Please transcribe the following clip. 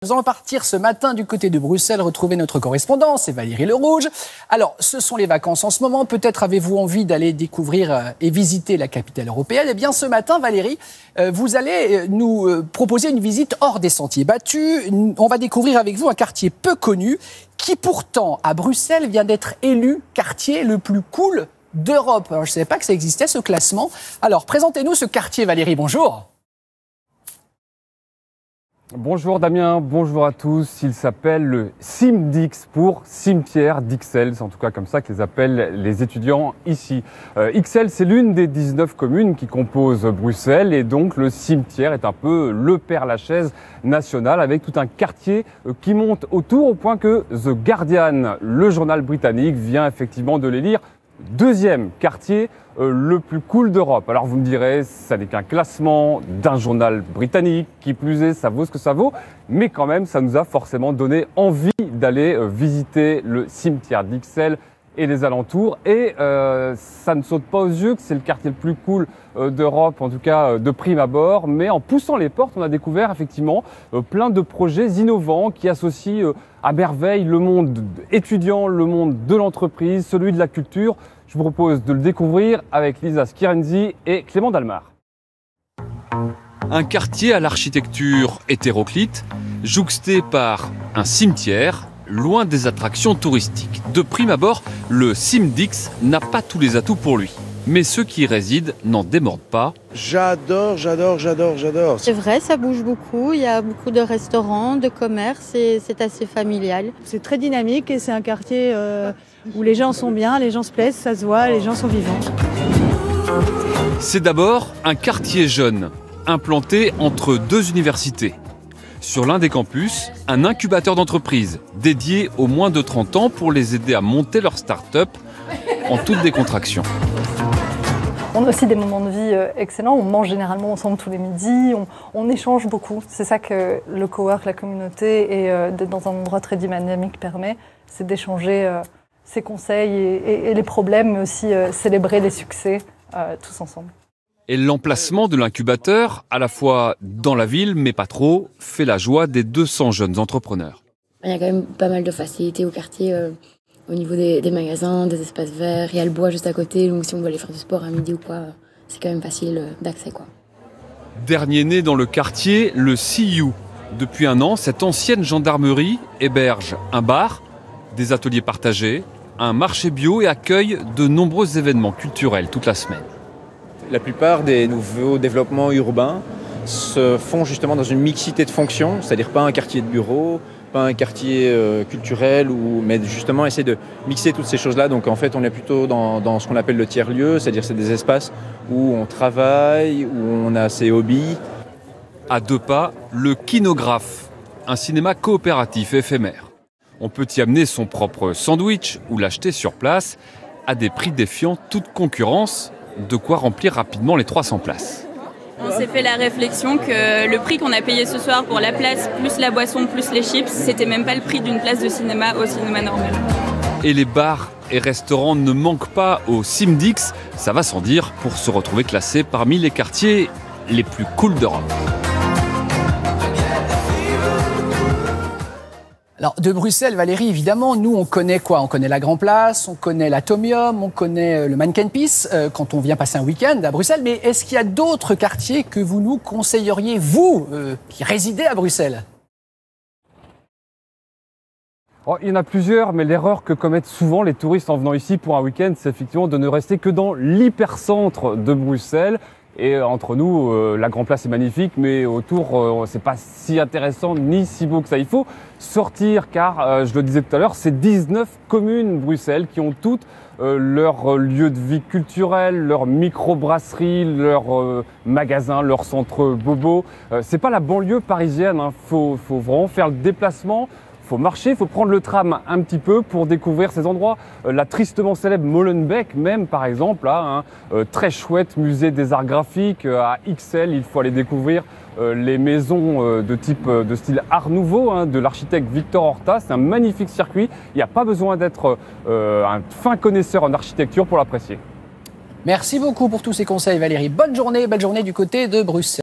Nous allons partir ce matin du côté de Bruxelles, retrouver notre correspondant, c'est Valérie Le Rouge. Alors, ce sont les vacances en ce moment. Peut-être avez-vous envie d'aller découvrir et visiter la capitale européenne. Eh bien, ce matin, Valérie, vous allez nous proposer une visite hors des sentiers battus. On va découvrir avec vous un quartier peu connu qui, pourtant, à Bruxelles, vient d'être élu quartier le plus cool d'Europe. Alors, je ne savais pas que ça existait, ce classement. Alors, présentez-nous ce quartier, Valérie. Bonjour. Bonjour Damien, bonjour à tous. Il s'appelle le CIMDIX pour cimetière d'Ixelles. C'est en tout cas comme ça que les appellent les étudiants ici. Ixelles, c'est l'une des 19 communes qui composent Bruxelles et donc le cimetière est un peu le Père-Lachaise national avec tout un quartier qui monte autour au point que The Guardian, le journal britannique, vient effectivement de l'élire deuxième quartier le plus cool d'Europe. Alors vous me direz, ça n'est qu'un classement d'un journal britannique, qui plus est, ça vaut ce que ça vaut, mais quand même, ça nous a forcément donné envie d'aller visiter le cimetière d'Ixelles et les alentours. Et ça ne saute pas aux yeux que c'est le quartier le plus cool d'Europe, en tout cas de prime abord. Mais en poussant les portes, on a découvert effectivement plein de projets innovants qui associent à merveille le monde étudiant, le monde de l'entreprise, celui de la culture. Je vous propose de le découvrir avec Lisa Skirenzi et Clément Dalmar. Un quartier à l'architecture hétéroclite, jouxté par un cimetière, loin des attractions touristiques. De prime abord, le CIMDIX n'a pas tous les atouts pour lui. Mais ceux qui y résident n'en démordent pas. J'adore. C'est vrai, ça bouge beaucoup. Il y a beaucoup de restaurants, de commerces et c'est assez familial. C'est très dynamique et c'est un quartier où les gens sont bien, les gens se plaisent, ça se voit, les gens sont vivants. C'est d'abord un quartier jeune, implanté entre deux universités. Sur l'un des campus, un incubateur d'entreprise dédié aux moins de 30 ans pour les aider à monter leur start-up en toute décontraction. On a aussi des moments de vie excellents, on mange généralement ensemble tous les midis, on échange beaucoup. C'est ça que le cowork, la communauté et d'être dans un endroit très dynamique permet, c'est d'échanger ses conseils et les problèmes, mais aussi célébrer les succès tous ensemble. Et l'emplacement de l'incubateur, à la fois dans la ville, mais pas trop, fait la joie des 200 jeunes entrepreneurs. Il y a quand même pas mal de facilités au quartier. Au niveau des magasins, des espaces verts, il y a le bois juste à côté, donc si on veut aller faire du sport à midi ou quoi, c'est quand même facile d'accès, quoi. Dernier né dans le quartier, le CU. Depuis un an, cette ancienne gendarmerie héberge un bar, des ateliers partagés, un marché bio et accueille de nombreux événements culturels toute la semaine. La plupart des nouveaux développements urbains se font justement dans une mixité de fonctions, c'est-à-dire pas un quartier de bureau, pas un quartier culturel, mais justement essayer de mixer toutes ces choses-là. Donc en fait, on est plutôt dans ce qu'on appelle le tiers-lieu, c'est-à-dire c'est des espaces où on travaille, où on a ses hobbies. À deux pas, le Kinographe, un cinéma coopératif éphémère. On peut y amener son propre sandwich ou l'acheter sur place à des prix défiant toute concurrence, de quoi remplir rapidement les 300 places. On s'est fait la réflexion que le prix qu'on a payé ce soir pour la place, plus la boisson, plus les chips, c'était même pas le prix d'une place de cinéma au cinéma normal. Et les bars et restaurants ne manquent pas au CIMDIX, ça va sans dire, pour se retrouver classé parmi les quartiers les plus cool d'Europe. Alors, de Bruxelles, Valérie, évidemment, nous, on connaît quoi? On connaît la Grand Place, on connaît l'Atomium, on connaît le Manneken-Pis quand on vient passer un week-end à Bruxelles. Mais est-ce qu'il y a d'autres quartiers que vous nous conseilleriez, vous, qui résidez à Bruxelles? Oh, il y en a plusieurs, mais l'erreur que commettent souvent les touristes en venant ici pour un week-end, c'est effectivement de ne rester que dans l'hypercentre de Bruxelles. Et entre nous, la Grand Place est magnifique, mais autour, c'est pas si intéressant ni si beau que ça. Il faut sortir, car, je le disais tout à l'heure, c'est 19 communes Bruxelles qui ont toutes leur lieu de vie culturel, leur microbrasserie, leur magasin, leur centre bobo. C'est pas la banlieue parisienne, hein. Faut vraiment faire le déplacement. Il faut marcher, il faut prendre le tram un petit peu pour découvrir ces endroits. La tristement célèbre Molenbeek même, par exemple, a un très chouette musée des arts graphiques. À Ixelles, il faut aller découvrir les maisons de style Art Nouveau, de l'architecte Victor Horta. C'est un magnifique circuit. Il n'y a pas besoin d'être un fin connaisseur en architecture pour l'apprécier. Merci beaucoup pour tous ces conseils, Valérie. Bonne journée du côté de Bruxelles.